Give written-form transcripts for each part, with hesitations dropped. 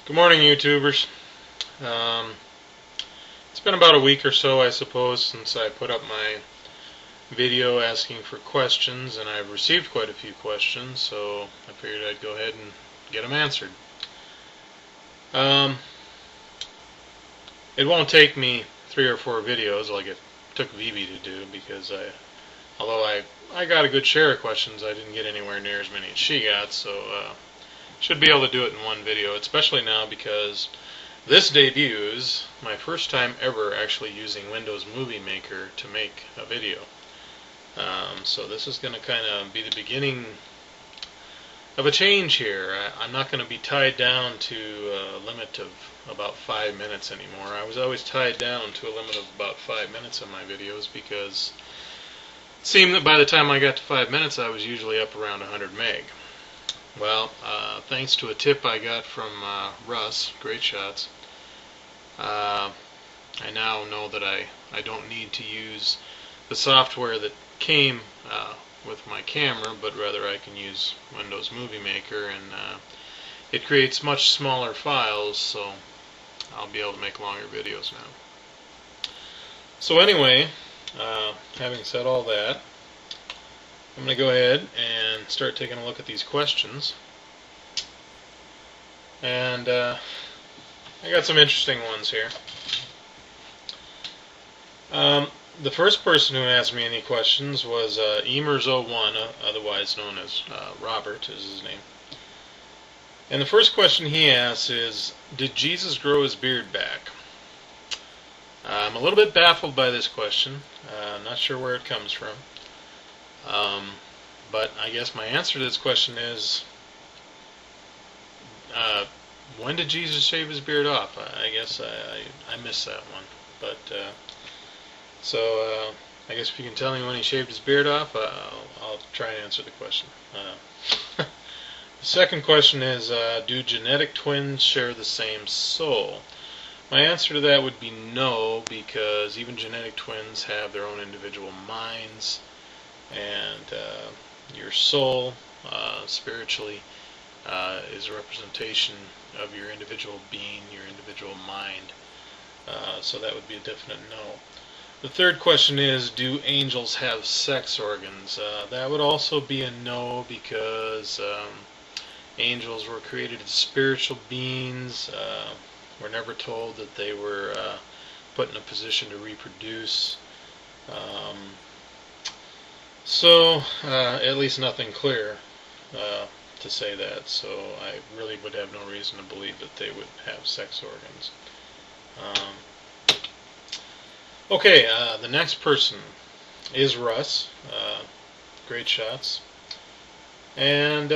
Good morning, YouTubers. Um, it's been about a week or so, I suppose, since I put up my video asking for questions, and I've received quite a few questions, so I figured I'd go ahead and get them answered. Um, it won't take me 3 or 4 videos like it took Vivi to do, because although I got a good share of questions, I didn't get anywhere near as many as she got, so should be able to do it in one video, especially now because this debuts my first time ever actually using Windows Movie Maker to make a video. So this is going to kind of be the beginning of a change here. I'm not going to be tied down to a limit of about 5 minutes anymore. I was always tied down to a limit of about 5 minutes on my videos because it seemed that by the time I got to 5 minutes I was usually up around 100 meg. Well, thanks to a tip I got from Russ, Great Shots, I now know that I don't need to use the software that came with my camera, but rather I can use Windows Movie Maker, and it creates much smaller files, so I'll be able to make longer videos now. So anyway, having said all that, I'm going to go ahead and start taking a look at these questions. And I got some interesting ones here. The first person who asked me any questions was Emers01, otherwise known as Robert is his name. And the first question he asks is, did Jesus grow his beard back? I'm a little bit baffled by this question. I'm not sure where it comes from. But I guess my answer to this question is, when did Jesus shave his beard off? I guess I missed that one. But so I guess if you can tell me when he shaved his beard off, I'll try and answer the question. The second question is, do genetic twins share the same soul? My answer to that would be no, because even genetic twins have their own individual minds, and your soul, spiritually, is a representation of your individual being, your individual mind. So that would be a definite no. The third question is, do angels have sex organs? That would also be a no, because angels were created as spiritual beings. We're never told that they were put in a position to reproduce. So, at least nothing clear to say that, so I really would have no reason to believe that they would have sex organs. Okay, the next person is Russ, Great Shots. And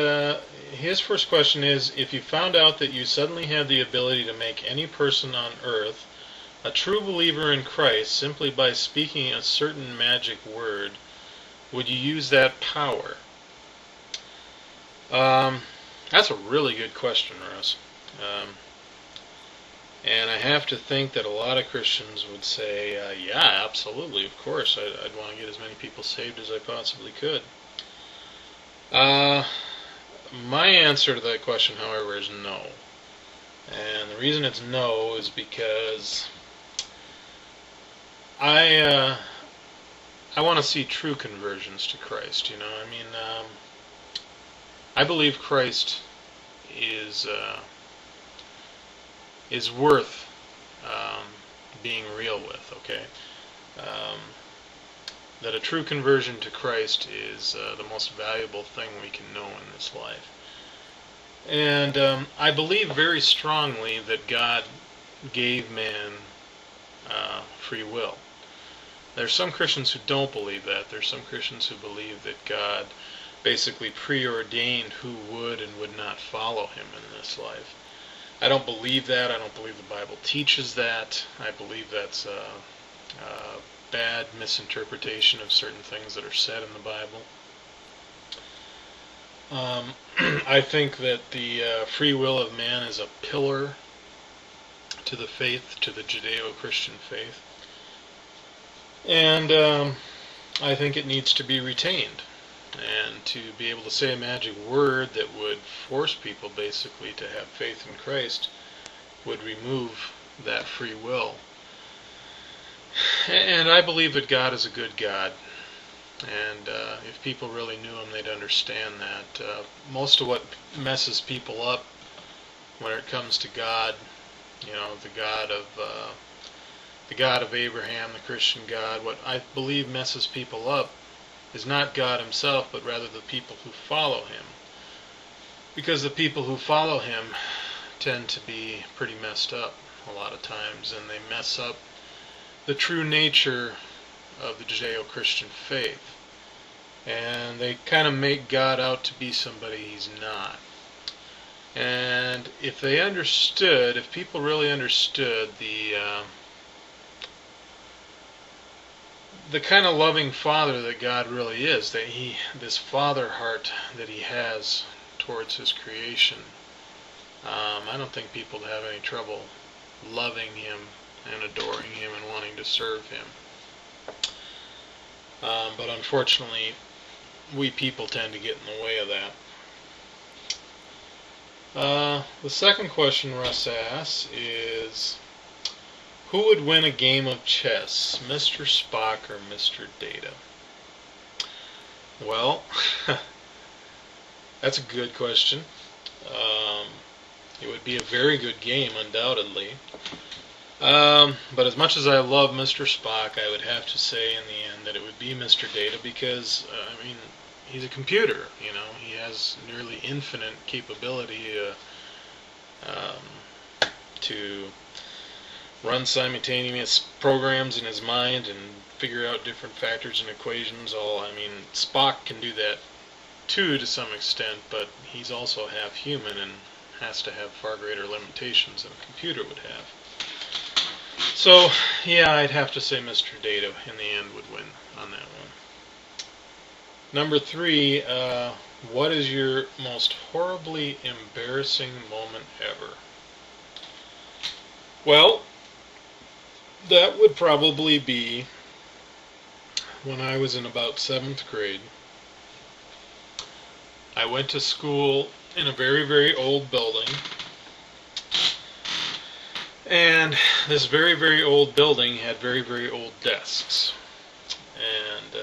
his first question is, if you found out that you suddenly had the ability to make any person on earth a true believer in Christ simply by speaking a certain magic word, would you use that power? That's a really good question, Russ. And I have to think that a lot of Christians would say, yeah, absolutely, of course, I'd want to get as many people saved as I possibly could. My answer to that question, however, is no. And the reason it's no is because I want to see true conversions to Christ. I mean, I believe Christ is worth being real with. Okay, that a true conversion to Christ is the most valuable thing we can know in this life. And I believe very strongly that God gave man free will. There's some Christians who don't believe that. There's some Christians who believe that God basically preordained who would and would not follow him in this life. I don't believe that. I don't believe the Bible teaches that. I believe that's a bad misinterpretation of certain things that are said in the Bible. I think that the free will of man is a pillar to the faith, to the Judeo-Christian faith. And I think it needs to be retained. And to be able to say a magic word that would force people basically to have faith in Christ would remove that free will. And I believe that God is a good God. And if people really knew Him, they'd understand that. Most of what messes people up when it comes to God, you know, the God of Abraham, the Christian God, what I believe messes people up is not God Himself, but rather the people who follow Him. Because the people who follow Him tend to be pretty messed up a lot of times, and they mess up the true nature of the Judeo-Christian faith. And they kind of make God out to be somebody He's not. And if they understood, if people really understood the kind of loving Father that God really is, that this Father heart that He has towards His creation, I don't think people would have any trouble loving Him and adoring Him and wanting to serve Him. But unfortunately, we people tend to get in the way of that. The second question Russ asks is, who would win a game of chess, Mr. Spock or Mr. Data? Well, that's a good question. It would be a very good game, undoubtedly. But as much as I love Mr. Spock, I would have to say in the end that it would be Mr. Data because, I mean, he's a computer, you know. He has nearly infinite capability to run simultaneous programs in his mind and figure out different factors and equations. I mean, Spock can do that too to some extent, but he's also half human and has to have far greater limitations than a computer would have. So, yeah, I'd have to say Mr. Data in the end would win on that one. Number 3, what is your most horribly embarrassing moment ever? Well, that would probably be when I was in about 7th grade. I went to school in a very, very old building. And this very, very old building had very, very old desks. And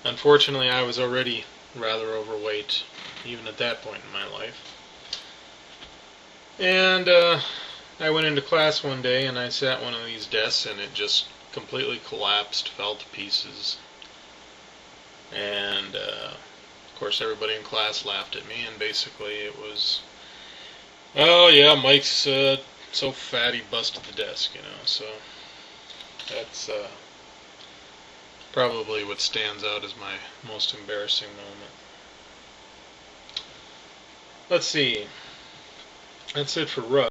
unfortunately, I was already rather overweight, even at that point in my life. And I went into class one day and I sat at one of these desks and it just completely collapsed, fell to pieces. And of course everybody in class laughed at me, and basically it was, oh yeah, Mike's so fat he busted the desk, you know. So that's probably what stands out as my most embarrassing moment. Let's see. That's it for Russ.